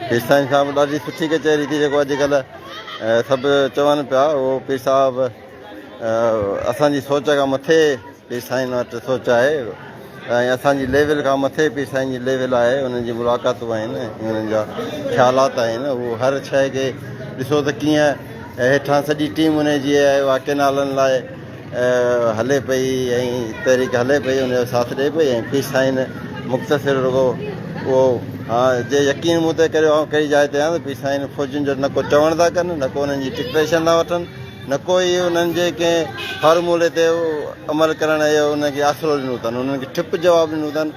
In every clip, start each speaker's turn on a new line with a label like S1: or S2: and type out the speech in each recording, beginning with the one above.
S1: पीर साईं साहिबु ॾाढी सुठी कचहरी थी जेको अॼुकल्ह सभु चवनि पिया उहो पीर साहिबु असांजी सोच खां मथे पीर साईं वटि सोच आहे ऐं असांजी लेवल खां मथे पीर साईं जी लेवल आहे उन्हनि जी मुलाक़ातूं आहिनि उन्हनि जा ख़्यालात आहिनि उहो हर शइ खे ॾिसो त कीअं हेठां सॼी टीम उनजी आहे उहा केनालनि लाइ हले पई ऐं तहरीक हले पई उनजो साथ ॾिए पई ऐं पीर साईं मुख़्तसिर रुॻो उहो हा जे यकीन मूं ते करियो ऐं कहिड़ी जाइ ते आहियां त पीर साईं फ़ौजियुनि जो न को चवण था कनि न को उन्हनि जी डिक्टेशन था वठनि न कोई उन्हनि जे कंहिं फार्मूले ते अमल करण जो उनखे आसिरो ॾिनो अथनि उन्हनि खे ठिप जवाबु ॾिनो अथनि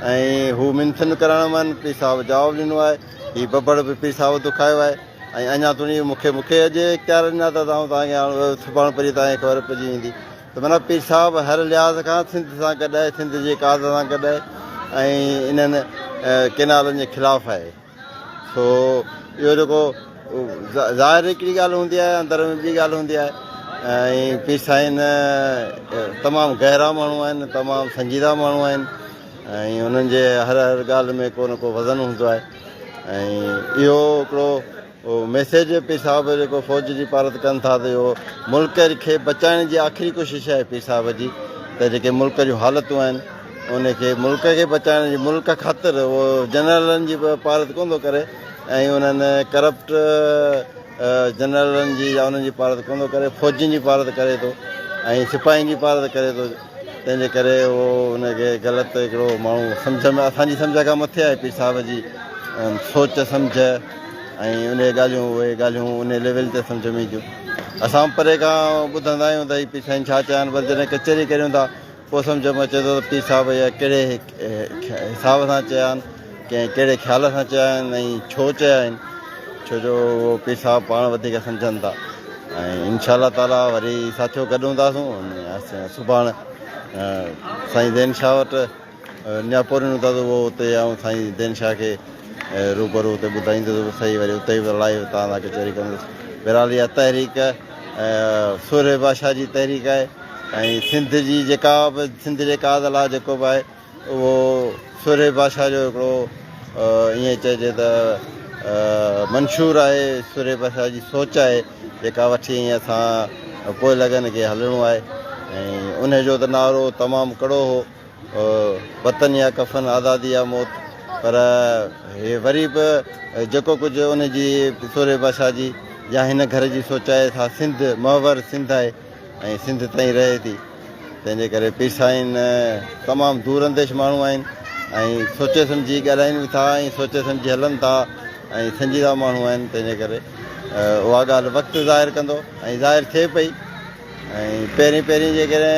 S1: ऐं हू मिंथन करण मन पीर साहिबु जवाबु ॾिनो आहे हीउ बबड़ बि पीर साहिबु दुखायो आहे ऐं अञा तुणी मूंखे अॼु इख़्तियार ॾिना त तव्हांखे हाणे सुभाणे परी तव्हांखे ख़बर पइजी वेंदी त माना पीर साहिबु हर लिहाज़ खां सिंध सां गॾु आहे सिंध जे काज़ सां गॾु आहे ऐं इन्हनि केनालनि जे ख़िलाफ़ु आहे सो इहो जेको ज़ाहिर हिकिड़ी ॻाल्हि हूंदी आहे अंदरि में ॿी ॻाल्हि हूंदी आहे ऐं पीर साईं तमामु गहरा माण्हू आहिनि तमामु संजीदा माण्हू आहिनि ऐं उन्हनि जे हर ॻाल्हि में को न को वज़न हूंदो आहे ऐं इहो हिकिड़ो मैसेज पीर साहिबु जेको फ़ौज जी पारत कनि था त इहो मुल्क खे बचाइण जी आख़िरी कोशिशि आहे पीर साहिब जी त जेके मुल्क जूं हालतूं आहिनि उनखे मुल्क खे बचाइण जी मुल्क ख़ातिर उहो जनरलनि जी पारत कोन थो करे ऐं उन्हनि करप्ट जनरलनि जी या उन्हनि जी पारत कोन थो करे फ़ौजियुनि जी पारत करे थो ऐं सिपाहियुनि जी पारत करे थो तंहिंजे करे उहो उनखे ग़लति हिकिड़ो माण्हू सम्झ में असांजी सम्झ खां मथे आहे पीर साहिब जी सोच सम्झ ऐं उन ॻाल्हियूं उन लेवल ते सम्झ में ईंदियूं असां परे खां ॿुधंदा आहियूं त पीर साईं छा चवनि पर जॾहिं कचहरी करियूं था पोइ सम्झ में अचे थो त पीर साहिब या कहिड़े हिसाब सां चया आहिनि कंहिं कहिड़े ख़्याल सां चया आहिनि ऐं छो चया आहिनि छो जो उहो पीर साहिबु पाण वधीक सम्झनि था ऐं इनशा ताला वरी साथियो गॾूं थासूं सुभाणे साईं दैन शाह वटि न्यापोरियूं था त उहो उते ऐं साईं दैन शाह खे रूबरू उते ॿुधाईंदुसि सही वरी उते ई लाइव तव्हां सां कचहरी कंदुसि बहरहाल इहा तहरीक सूर्य भाषा जी तहरीक आहे ऐं सिंध जी जेका बि सिंध जे काज़ लाइ जेको बि आहे उहो सूर्य भाषा जो हिकिड़ो ईअं चइजे त मंशूर आहे सूर्य भाषा जी सोच आहे जेका वठी ईअं असां पोइ लॻनि खे हलणो आहे ऐं उनजो त नारो तमामु कड़ो हो वतन या कफ़न आज़ादी या मौत पर हे वरी बि जेको कुझु उनजी सूर्य भाषा जी या हिन घर जी सोच आहे छा सिंध महवर सिंध आहे ऐं सिंध ताईं रहे थी तंहिंजे करे पीर साईं तमामु दूर अंदेश माण्हू आहिनि ऐं सोचे सम्झी ॻाल्हाइनि बि था ऐं सोचे सम्झी हलनि था ऐं संजीदा माण्हू आहिनि तंहिंजे करे उहा ॻाल्हि वक़्तु ज़ाहिर कंदो ऐं ज़ाहिर थिए पई ऐं पहिरीं जेकॾहिं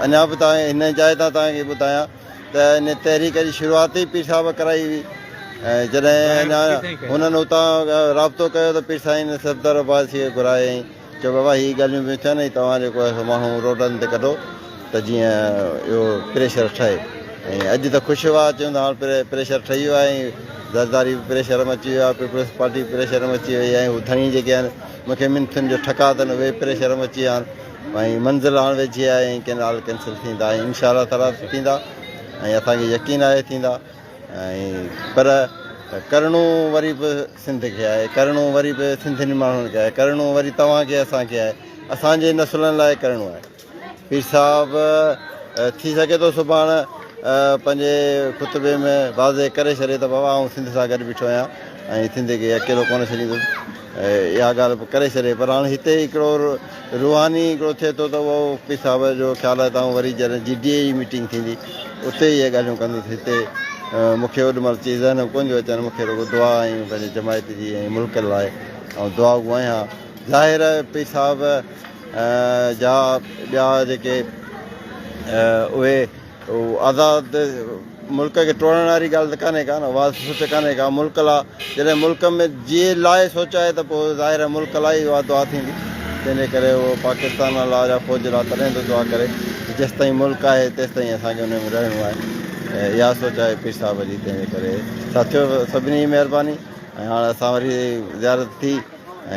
S1: अञा बि तव्हां हिन जाइ तां तव्हांखे ॿुधायां त इन तहरीक जी शुरूआति ई पीर साहिब कराई हुई जॾहिं अञा हुननि उतां राब्तो कयो त पीर साईं सफ़दर अब्बास खे घुराए चयो बाबा हीअ ॻाल्हियूं बि थियनि तव्हां जेको आहे माण्हू रोडनि ते कढो त जीअं इहो प्रेशर ठहे ऐं अॼु त ख़ुशि हुआ चयूं था हाणे प्रेशर ठही वियो आहे ऐं ज़रदारी बि प्रेशर में अची वियो आहे पीपल्स पार्टी प्रेशर में अची वई ऐं हू धणी जेके आहिनि मूंखे मिंथुनि जो ठका अथनि उहे प्रेशर में अची विया आहिनि ऐं मंज़िल हाणे वेझी आहे ऐं केनाल कैंसिल थींदा ऐं इनशा ताला थींदा ऐं असांखे यकीन आहे थींदा ऐं पर करिणो वरी बि सिंध खे आहे करिणो वरी बि सिंधियुनि माण्हुनि खे आहे करिणो वरी तव्हांखे असांखे आहे असांजे नसुलनि लाइ करिणो आहे पीर साहिबु थी सघे थो सुभाणे पंहिंजे ख़ुतबे में वाज़े करे छॾे त बाबा आउं सिंध सां गॾु बीठो आहियां ऐं सिंध खे अकेलो कोन छॾींदुसि इहा ॻाल्हि बि करे छॾे पर हाणे हिते हिकिड़ो रूहानी हिकिड़ो थिए थो त उहो पीर साहिब जो ख़्यालु आहे त वरी जॾहिं GDA जी मीटिंग थींदी उते इहे ॻाल्हियूं कंदुसि हिते मूंखे ओॾीमहिल चीज़ न कोन थियूं अचनि मूंखे रुॻो दुआ ऐं पंहिंजे जमायत जी ऐं मुल्क लाइ ऐं दुआ आहियां ज़ाहिर पीर साहिब जा ॿिया जेके उहे आज़ाद मुल्क खे टोड़ण वारी ॻाल्हि त कान्हे का न उहा सोच कान्हे का मुल्क लाइ जॾहिं मुल्क में जीअं लाइ सोच आहे त पोइ ज़ाहिर मुल्क लाइ ई उहा दुआ थींदी तंहिंजे करे उहो पाकिस्तान लाइ या फ़ौज लाइ तॾहिं त दुआ करे जेसि ताईं मुल्क आहे तेसि ताईं असांखे हुन में रहणो आहे इहा सोच आहे पीर साहिब जी तंहिंजे करे साथियो सभिनी जी महिरबानी ऐं हाणे असां वरी ज़ियारत थी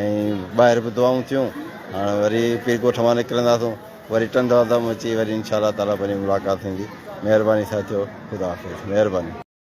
S1: ऐं ॿाहिरि बि दुआऊं थियूं हाणे वरी पीर ॻोठ मां निकिरंदासूं वरी टंडो वधम अची वरी इनशा ताला वरी मुलाक़ात थींदी महिरबानी साथियो ख़ुदा हाफ़िज़ महिरबानी